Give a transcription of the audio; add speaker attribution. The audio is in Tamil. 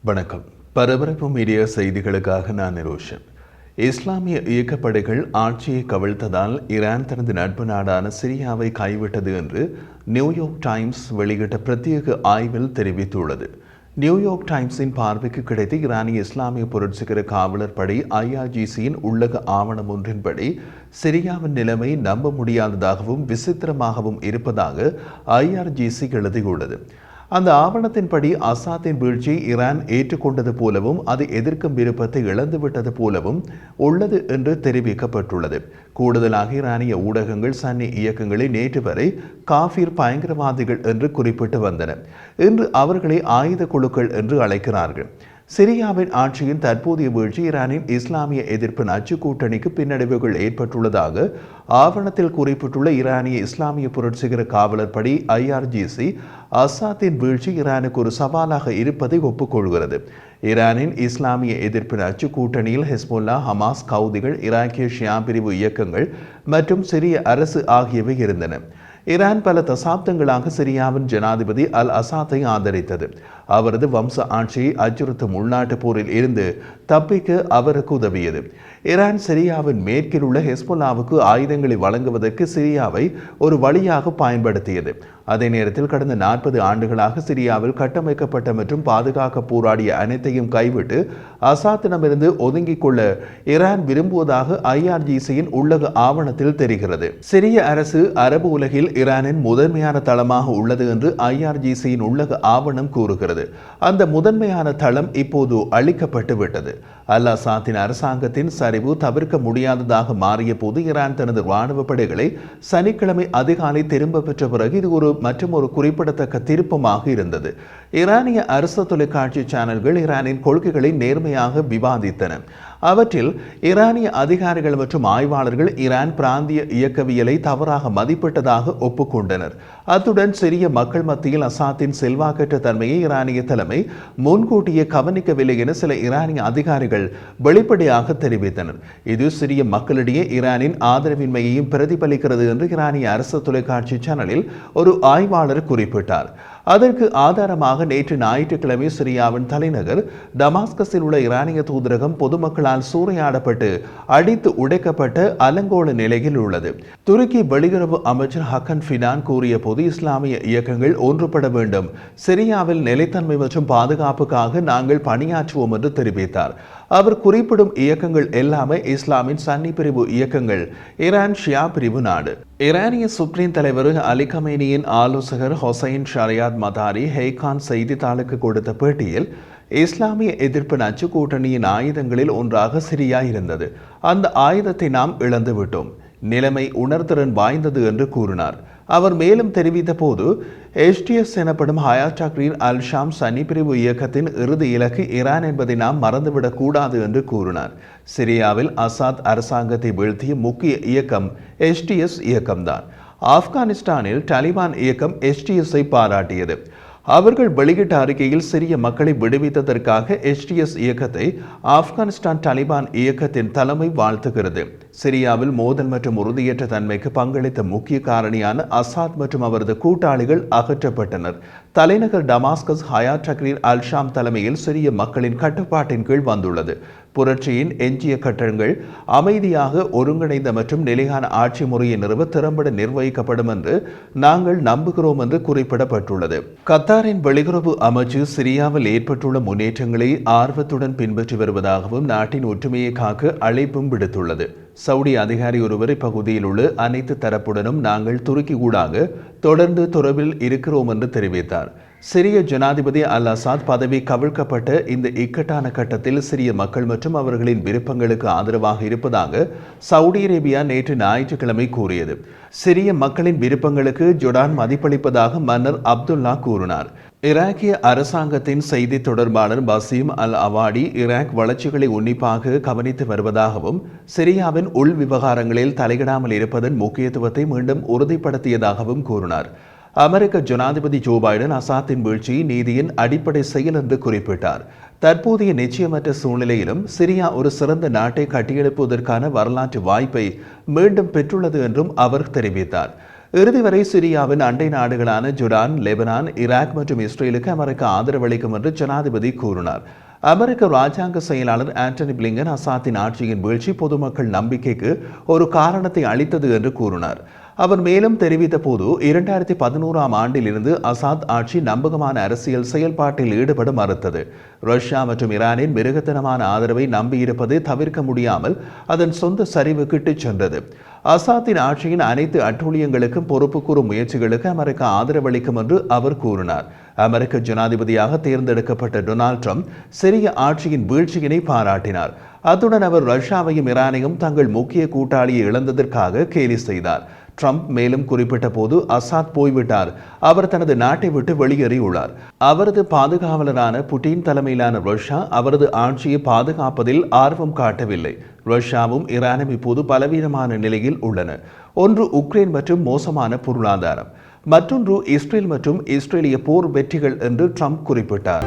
Speaker 1: வணக்கம். பரபரப்பு மீடியா செய்திகளுக்காக நான் நிரோஷன். இஸ்லாமிய இயக்கப்படைகள் ஆட்சியை கவிழ்த்ததால் ஈரான் தனது நட்பு நாடான சிரியாவை கைவிட்டது என்று நியூயார்க் டைம்ஸ் வெளியிட்ட பிரத்யேக ஆய்வில் தெரிவித்துள்ளது. நியூயார்க் டைம்ஸின் பார்வைக்கு கிடைத்த ஈரானிய இஸ்லாமிய புரட்சிகர காவலர் படை IRGCயின் உள்ளக ஆவணம் ஒன்றின்படி சிரியாவின் நிலைமை நம்ப முடியாததாகவும் விசித்திரமாகவும் இருப்பதாக IRGC எழுதியுள்ளது. அந்த ஆவணத்தின்படி அசாத்தின் வீழ்ச்சியை ஈரான் ஏற்றுக்கொண்டது போலவும் அது எதிர்க்கும் விருப்பத்தை இழந்துவிட்டது போலவும் உள்ளது என்று தெரிவிக்கப்பட்டுள்ளது. கூடுதலாக ஈரானிய ஊடகங்கள் சன்னி இயக்கங்களை நேற்று வரை காஃபிர் பயங்கரவாதிகள் என்று குறிப்பிட்டு வந்தன. இன்று அவர்களை ஆயுத குழுக்கள் என்று அழைக்கிறார்கள். சிரியாவின் ஆட்சியின் தற்போதைய வீழ்ச்சி ஈரானின் இஸ்லாமிய எதிர்ப்பு நச்சு கூட்டணிக்கு பின்னடைவுகள் ஏற்பட்டுள்ளதாக ஆவணத்தில் குறிப்பிட்டுள்ள ஈரானிய இஸ்லாமிய புரட்சிகர காவலர் படை IRGC அசாத்தின் வீழ்ச்சி ஈரானுக்கு ஒரு சவாலாக இருப்பதை ஒப்புக்கொள்கிறது. ஈரானின் இஸ்லாமிய எதிர்ப்பு நச்சு கூட்டணியில் ஹெஸ்போல்லா, ஹமாஸ், கவுதிகள், ஈராக்கிய ஷியா பிரிவு இயக்கங்கள் மற்றும் சிரிய அரசு ஆகியவை இருந்தன. ஈரான் பல தசாப்தங்களாக சிரியாவின் ஜனாதிபதி அல் அசாத்தை ஆதரித்தது. அவரது வம்ச ஆட்சியை அச்சுறுத்தும் உள்நாட்டு போரில் இருந்து தப்பிக்க அவருக்கு உதவியது. ஈரான் சிரியாவின் மேற்கில் உள்ள ஹெஸ்போல்லாவுக்கு ஆயுதங்களை வழங்குவதற்கு சிரியாவை ஒரு வழியாக பயன்படுத்தியது. அதே நேரத்தில் கடந்த 40 ஆண்டுகளாக சிரியாவில் கட்டமைக்கப்பட்ட மற்றும் பாதுகாக்க போராடிய அனைத்தையும் கைவிட்டு அசாத்திடமிருந்து ஒதுங்கிக் கொள்ள ஈரான் விரும்புவதாக IRGCயின் உள்ளக ஆவணத்தில் தெரிகிறது. சிரிய அரசு அரபு உலகில் ஈரானின் முதன்மையான தளமாக உள்ளது என்று IRGCயின் உள்ளக ஆவணம் கூறுகிறது. அந்த முதன்மையான தளம் இப்போது அழிக்கப்பட்டு விட்டது. அல் அசாத்தின் அரசாங்கத்தின் சரிவு தவிர்க்க முடியாததாக மாறிய போது ஈரான் தனது ராணுவ படைகளை சனிக்கிழமை அதிகாலை திரும்ப பெற்ற பிறகு இது ஒரு குறிப்பிடத்தக்க திருப்பமாக இருந்தது. ஈரானிய அரசு தொலைக்காட்சி சேனல்கள் ஈரானின் கொள்கைகளை நேர்மையாக விவாதித்தன. அவற்றில் ஈரானிய அதிகாரிகள் மற்றும் ஆய்வாளர்கள் ஈரான் பிராந்திய இயக்கவியலை தவறாக மதிப்பிட்டதாக ஒப்புக்கொண்டனர். அத்துடன் சிரிய மக்கள் மத்தியில் அசாத்தின் செல்வாக்கற்ற தன்மையை ஈரானிய தலைமை முன்கூட்டியே கவனிக்கவில்லை என சில ஈரானிய அதிகாரிகள் வெளிப்படையாக தெரிவித்தனர். இது சிரிய மக்களிடையே ஈரானின் ஆதரவின்மையையும் பிரதிபலிக்கிறது என்று ஈரானிய அரசு தொலைக்காட்சி சேனலில் ஒரு ஆய்வாளர் குறிப்பிட்டார். அதற்கு ஆதாரமாக நேற்று ஞாயிற்றுக்கிழமை சிரியாவின் தலைநகர் டமாஸ்கஸில் உள்ள ஈரானிய தூதரகம் பொதுமக்களால் சூறையாடப்பட்டு அடித்து உடைக்கப்பட்ட அலங்கோல நிலையில் உள்ளது. துருக்கி வெளியுறவு அமைச்சர் ஹக்கன் ஃபிடான் கூறிய போது இஸ்லாமிய இயக்கங்கள் ஒன்றுபட வேண்டும், சிரியாவில் நிலைத்தன்மை மற்றும் பாதுகாப்புக்காக நாங்கள் பணியாற்றுவோம் என்று தெரிவித்தார். அவர் குறிப்பிடும் இயக்கங்கள் எல்லாமே இஸ்லாமின் சன்னி பிரிவு இயக்கங்கள், ஈரான் ஷியா பிரிவு நாடு. ஈரானிய சுப்ரீம் தலைவர் அலி கமேனியின் ஆலோசகர் ஹொசைன் ஷரியாத் மதாரி ஹெய்கான் செய்தித்தாளுக்கு கொடுத்த பேட்டியில் இஸ்லாமிய எதிர்ப்பு நச்சு கூட்டணியின் ஆயுதங்களில் ஒன்றாக சிரியா இருந்தது. அந்த ஆயுதத்தை நாம் இழந்து விட்டோம். நிலைமை உணர்திறன் வாய்ந்தது என்று கூறினார். அவர் மேலும் தெரிவித்த போது HTS எனப்படும் ஹயாத் டக்ரீர் அல் ஷாம் சன்னி பிரிவு இயக்கத்தின் இறுதி இலக்கு ஈரான் என்பதை நாம் மறந்துவிடக் கூடாது என்று கூறினார். சிரியாவில் அசாத் அரசாங்கத்தை வீழ்த்திய முக்கிய இயக்கம் HTS இயக்கம்தான். ஆப்கானிஸ்தானில் தாலிபான் இயக்கம் HTSஐ பாராட்டியது. அவர்கள் வெளியிட்ட அறிக்கையில் சிரிய மக்களை விடுவித்ததற்காக HTS இயக்கத்தை ஆப்கானிஸ்தான் தாலிபான் இயக்கத்தின் தலைமை வாழ்த்துகிறது. சிரியாவில் மோதல் மற்றும் உறுதியற்ற தன்மைக்கு பங்களித்த முக்கிய காரணியான அசாத் மற்றும் அவரது கூட்டாளிகள் அகற்றப்பட்டனர். தலைநகர் டமாஸ்கஸ் ஹயாத் டக்ரீர் அல் ஷாம் தலைமையில் சிரிய மக்களின் கட்டுப்பாட்டின் கீழ் வந்துள்ளது. புரட்சியின் எஞ்சிய கட்டங்கள் அமைதியாக ஒருங்கிணைந்த மற்றும் நிலையான ஆட்சி முறையை நிறுவ திறம்பட நிர்வகிக்கப்படும் என்று நாங்கள் நம்புகிறோம் என்று குறிப்பிடப்பட்டுள்ளது. கத்தாரின் வெளியுறவு அமைச்சு சிரியாவில் ஏற்பட்டுள்ள முன்னேற்றங்களை ஆர்வத்துடன் பின்பற்றி வருவதாகவும் நாட்டின் ஒற்றுமையை காக்க அழைப்பும் விடுத்துள்ளது. சவுடி அதிகாரி ஒருவர் இப்பகுதியில் உள்ள அனைத்து தரப்புடனும் நாங்கள் துருக்கி ஊடாக தொடர்ந்து தொடர்பில் இருக்கிறோம் என்று தெரிவித்தார். சிரிய ஜனாதிபதி அல் அசாத் பதவி கவிழ்க்கப்பட்ட இந்த இக்கட்டான கட்டத்தில் சிரிய மக்கள் மற்றும் அவர்களின் விருப்பங்களுக்கு ஆதரவாக இருப்பதாக சவுடி அரேபியா நேற்று ஞாயிற்றுக்கிழமை கூறியது. சிரிய மக்களின் விருப்பங்களுக்கு ஜொர்டான் மதிப்பளிப்பதாக மன்னர் அப்துல்லா கூறினார். ஈராக்கிய அரசாங்கத்தின் செய்தி தொடர்பாளர் பசீம் அல் அவாடி ஈராக் வளர்ச்சிகளை உன்னிப்பாக கவனித்து வருவதாகவும் சிரியாவின் உள் விவகாரங்களில் தலையிடாமல் இருப்பதன் முக்கியத்துவத்தை மீண்டும் உறுதிப்படுத்தியதாகவும் கூறினார். அமெரிக்க ஜனாதிபதி ஜோ பைடன் அசாத்தின் வீழ்ச்சி நீதியின் அடிப்படை செயல் என்று குறிப்பிட்டார். தற்போதைய நிச்சயமற்ற சூழ்நிலையிலும் சிரியா ஒரு சிறந்த நாட்டை கட்டியெழுப்புவதற்கான வரலாற்று வாய்ப்பை மீண்டும் பெற்றுள்ளது என்றும் அவர் தெரிவித்தார். இறுதி வரை சிரியாவின் அண்டை நாடுகளான ஜோர்டான், லெபனான், ஈராக் மற்றும் இஸ்ரேலுக்கு அமெரிக்கா ஆதரவளிக்கும் என்று ஜனாதிபதி கூறினார். அமெரிக்க ராஜாங்க செயலாளர் ஆண்டனி பிளிங்கன் அசாத்தின் ஆட்சியின் வீழ்ச்சி பொதுமக்கள் நம்பிக்கைக்கு ஒரு காரணத்தை அளித்தது என்று கூறினார். அவர் மேலும் தெரிவித்த போது 2011ஆம் ஆண்டிலிருந்து அசாத் ஆட்சி நம்பகமான அரசியல் செயல்பாட்டில் ஈடுபட மறுத்தது. ரஷ்யா மற்றும் ஈரானின் மிருகத்தனமான ஆதரவை நம்பியிருப்பது தவிர்க்க முடியாமல் அதன் சொந்த சரிவுக்கு இட்டுச் சென்றது. அசாத்தின் ஆட்சியின் அனைத்து அட்டூழியங்களுக்கும் பொறுப்பு கூறும் முயற்சிகளுக்கு அமெரிக்கா ஆதரவளிக்கும் என்று அவர் கூறினார். அமெரிக்க ஜனாதிபதியாக தேர்ந்தெடுக்கப்பட்ட டொனால்ட் ட்ரம்ப் சிரிய ஆட்சியின் வீழ்ச்சியினை பாராட்டினார். அத்துடன் அவர் ரஷ்யாவையும் ஈரானையும் தங்கள் முக்கிய கூட்டாளியை இழந்ததற்காக கேலி செய்தார். ட்ரம்ப் மேலும் குறிப்பிட்ட போது அசாத் போய்விட்டார், அவர் தனது நாட்டை விட்டு வெளியேறியுள்ளார். அவரது பாதுகாவலரான புட்டின் தலைமையிலான ரஷ்யா அவரது ஆட்சியை பாதுகாப்பதில் ஆர்வம் காட்டவில்லை. ரஷ்யாவும் ஈரானும் இப்போது பலவீனமான நிலையில் உள்ளன. ஒன்று உக்ரைன் மற்றும் மோசமான பொருளாதாரம், மற்றொன்று இஸ்ரேல் மற்றும் இஸ்ரேலிய போர் வெற்றிகள் என்று ட்ரம்ப் குறிப்பிட்டார்.